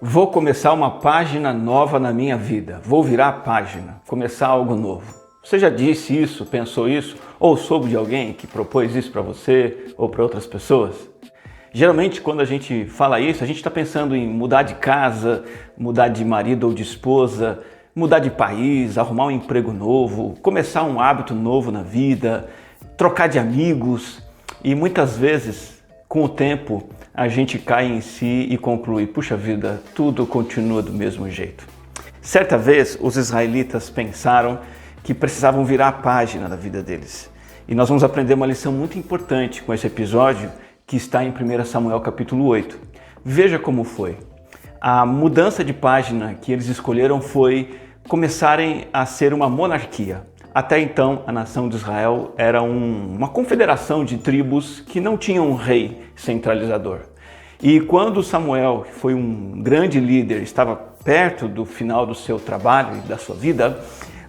Vou começar uma página nova na minha vida. Vou virar a página, começar algo novo. Você já disse isso, pensou isso? Ou soube de alguém que propôs isso para você ou para outras pessoas? Geralmente, quando a gente fala isso, a gente está pensando em mudar de casa, mudar de marido ou de esposa, mudar de país, arrumar um emprego novo, começar um hábito novo na vida, trocar de amigos. E muitas vezes, com o tempo, a gente cai em si e conclui: puxa vida, tudo continua do mesmo jeito. Certa vez, os israelitas pensaram que precisavam virar a página da vida deles. E nós vamos aprender uma lição muito importante com esse episódio que está em 1 Samuel capítulo 8. Veja como foi. A mudança de página que eles escolheram foi começarem a ser uma monarquia. Até então, a nação de Israel era uma confederação de tribos que não tinham um rei centralizador. E quando Samuel, que foi um grande líder, estava perto do final do seu trabalho e da sua vida,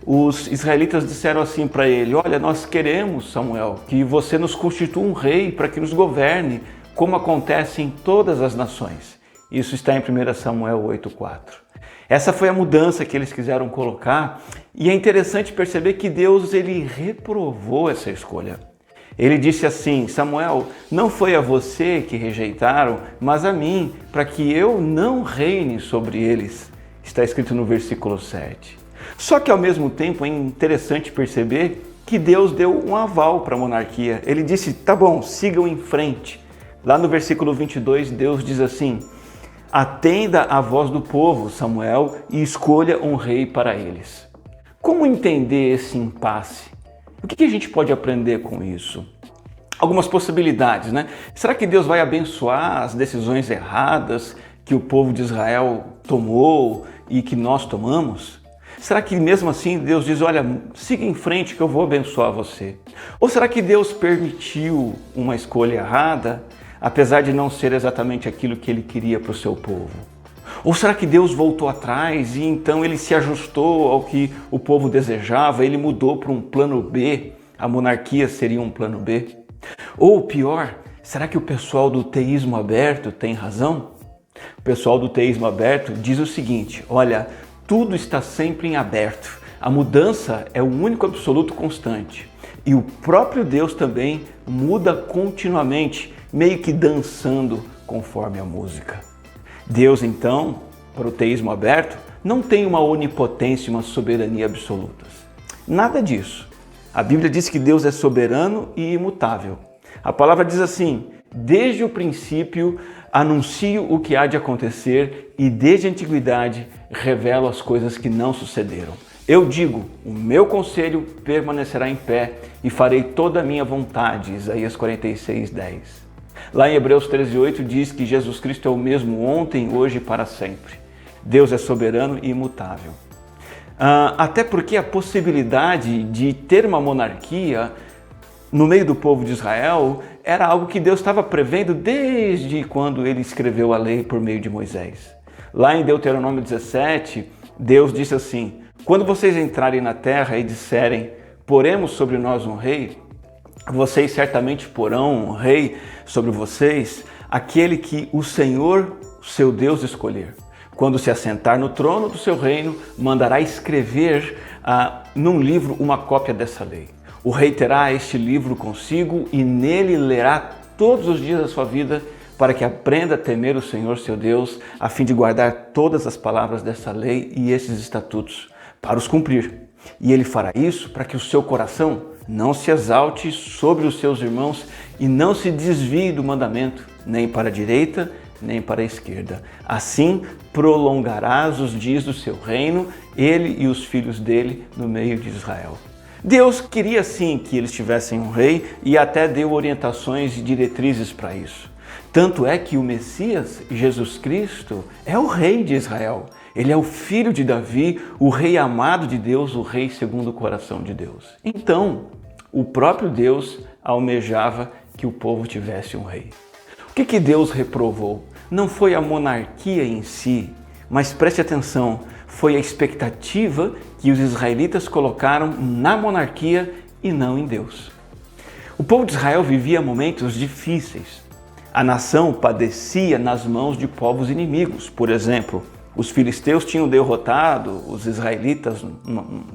os israelitas disseram assim para ele: olha, nós queremos, Samuel, que você nos constitua um rei para que nos governe, como acontece em todas as nações. Isso está em 1 Samuel 8,4. Essa foi a mudança que eles quiseram colocar, e é interessante perceber que Deus ele reprovou essa escolha. Ele disse assim: Samuel, não foi a você que rejeitaram, mas a mim, para que eu não reine sobre eles. Está escrito no versículo 7. Só que ao mesmo tempo é interessante perceber que Deus deu um aval para a monarquia. Ele disse: tá bom, sigam em frente. Lá no versículo 22, Deus diz assim: atenda à voz do povo, Samuel, e escolha um rei para eles. Como entender esse impasse? O que a gente pode aprender com isso? Algumas possibilidades, né? Será que Deus vai abençoar as decisões erradas que o povo de Israel tomou e que nós tomamos? Será que mesmo assim Deus diz: olha, siga em frente que eu vou abençoar você? Ou será que Deus permitiu uma escolha errada, apesar de não ser exatamente aquilo que ele queria para o seu povo? Ou será que Deus voltou atrás e então ele se ajustou ao que o povo desejava, ele mudou para um plano B, a monarquia seria um plano B? Ou pior, será que o pessoal do teísmo aberto tem razão? O pessoal do teísmo aberto diz o seguinte: olha, tudo está sempre em aberto, a mudança é o único absoluto constante. E o próprio Deus também muda continuamente, meio que dançando conforme a música. Deus, então, para o teísmo aberto, não tem uma onipotência e uma soberania absolutas. Nada disso. A Bíblia diz que Deus é soberano e imutável. A palavra diz assim: desde o princípio anuncio o que há de acontecer e desde a antiguidade revelo as coisas que não sucederam. Eu digo, o meu conselho permanecerá em pé e farei toda a minha vontade. Isaías 46:10. Lá em Hebreus 13:8 diz que Jesus Cristo é o mesmo ontem, hoje e para sempre. Deus é soberano e imutável. Até porque a possibilidade de ter uma monarquia no meio do povo de Israel era algo que Deus estava prevendo desde quando ele escreveu a lei por meio de Moisés. Lá em Deuteronômio 17, Deus disse assim: quando vocês entrarem na terra e disserem, poremos sobre nós um rei, vocês certamente porão um rei sobre vocês, aquele que o Senhor, seu Deus, escolher. Quando se assentar no trono do seu reino, mandará escrever num livro uma cópia dessa lei. O rei terá este livro consigo e nele lerá todos os dias da sua vida, para que aprenda a temer o Senhor seu Deus, a fim de guardar todas as palavras dessa lei e esses estatutos, para os cumprir. E ele fará isso para que o seu coração não se exalte sobre os seus irmãos e não se desvie do mandamento, nem para a direita, nem para a esquerda. Assim prolongarás os dias do seu reino, ele e os filhos dele no meio de Israel. Deus queria sim que eles tivessem um rei e até deu orientações e diretrizes para isso. Tanto é que o Messias, Jesus Cristo, é o rei de Israel. Ele é o filho de Davi, o rei amado de Deus, o rei segundo o coração de Deus. Então, o próprio Deus almejava que o povo tivesse um rei. O que Deus reprovou? Não foi a monarquia em si, mas preste atenção, foi a expectativa que os israelitas colocaram na monarquia e não em Deus. O povo de Israel vivia momentos difíceis. A nação padecia nas mãos de povos inimigos. Por exemplo, os filisteus tinham derrotado os israelitas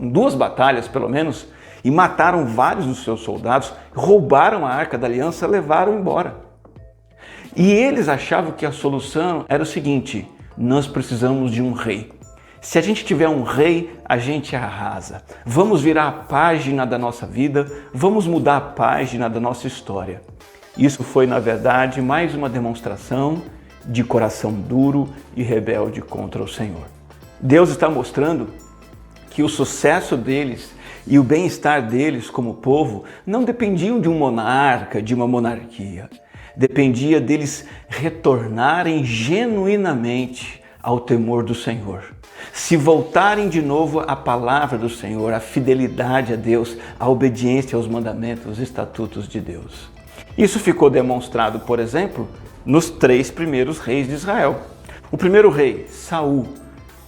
em 2 batalhas, pelo menos, e mataram vários dos seus soldados, roubaram a Arca da Aliança e levaram embora. E eles achavam que a solução era o seguinte: nós precisamos de um rei. Se a gente tiver um rei, a gente arrasa. Vamos virar a página da nossa vida, vamos mudar a página da nossa história. Isso foi, na verdade, mais uma demonstração de coração duro e rebelde contra o Senhor. Deus está mostrando que o sucesso deles e o bem-estar deles como povo não dependiam de um monarca, de uma monarquia. Dependia deles retornarem genuinamente ao temor do Senhor. Se voltarem de novo à palavra do Senhor, à fidelidade a Deus, à obediência aos mandamentos, aos estatutos de Deus. Isso ficou demonstrado, por exemplo, nos 3 primeiros reis de Israel. O primeiro rei, Saul,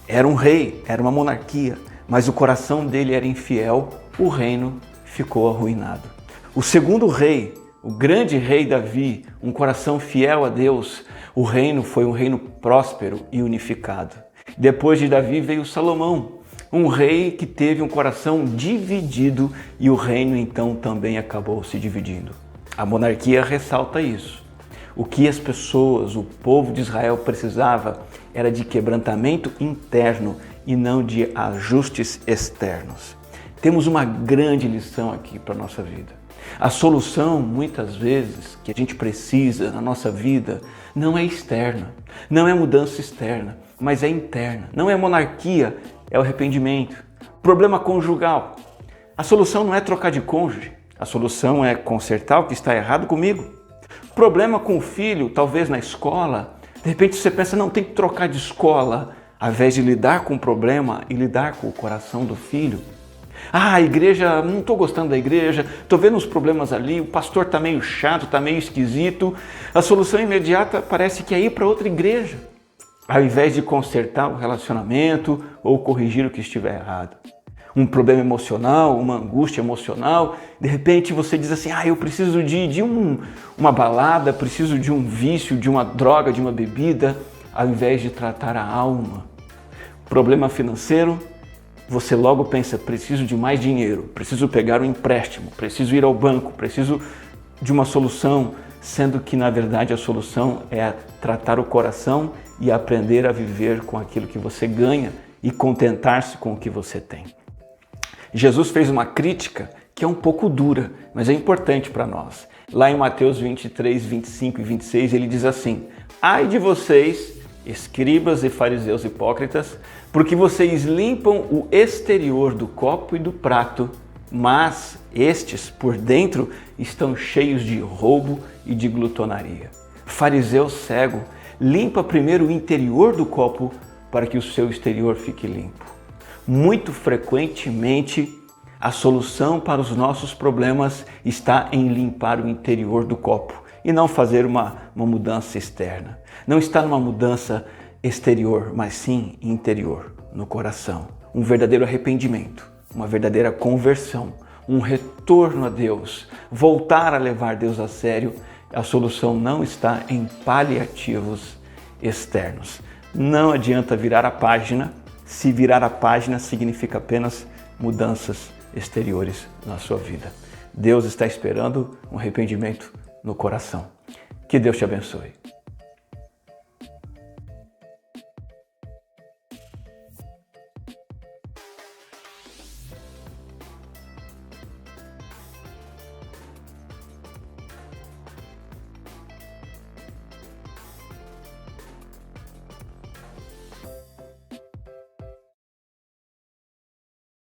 era um rei, era uma monarquia, mas o coração dele era infiel, o reino ficou arruinado. O segundo rei, o grande rei Davi, um coração fiel a Deus, o reino foi um reino próspero e unificado. Depois de Davi veio Salomão, um rei que teve um coração dividido e o reino então também acabou se dividindo. A monarquia ressalta isso. O que as pessoas, o povo de Israel precisava era de quebrantamento interno e não de ajustes externos. Temos uma grande lição aqui para a nossa vida. A solução, muitas vezes, que a gente precisa na nossa vida não é externa, não é mudança externa, mas é interna. Não é monarquia, é o arrependimento. Problema conjugal. A solução não é trocar de cônjuge, a solução é consertar o que está errado comigo. Problema com o filho, talvez na escola, de repente você pensa, não, tem que trocar de escola, ao invés de lidar com o problema e lidar com o coração do filho. Ah, a igreja, não estou gostando da igreja, estou vendo os problemas ali, o pastor está meio chato, está meio esquisito. A solução imediata parece que é ir para outra igreja, ao invés de consertar o relacionamento ou corrigir o que estiver errado. Um problema emocional, uma angústia emocional, de repente você diz assim, eu preciso de uma balada, preciso de um vício, de uma droga, de uma bebida, ao invés de tratar a alma. Problema financeiro, você logo pensa, preciso de mais dinheiro, preciso pegar um empréstimo, preciso ir ao banco, preciso de uma solução, sendo que na verdade a solução é tratar o coração e aprender a viver com aquilo que você ganha e contentar-se com o que você tem. Jesus fez uma crítica que é um pouco dura, mas é importante para nós. Lá em Mateus 23, 25 e 26, ele diz assim: ai de vocês, escribas e fariseus hipócritas, porque vocês limpam o exterior do copo e do prato, mas estes, por dentro, estão cheios de roubo e de glutonaria. Fariseu cego, limpa primeiro o interior do copo para que o seu exterior fique limpo. Muito frequentemente, a solução para os nossos problemas está em limpar o interior do copo e não fazer uma mudança externa. Não está numa mudança exterior, mas sim interior, no coração. Um verdadeiro arrependimento, uma verdadeira conversão, um retorno a Deus, voltar a levar Deus a sério. A solução não está em paliativos externos. Não adianta virar a página, se virar a página significa apenas mudanças exteriores na sua vida. Deus está esperando um arrependimento no coração. Que Deus te abençoe.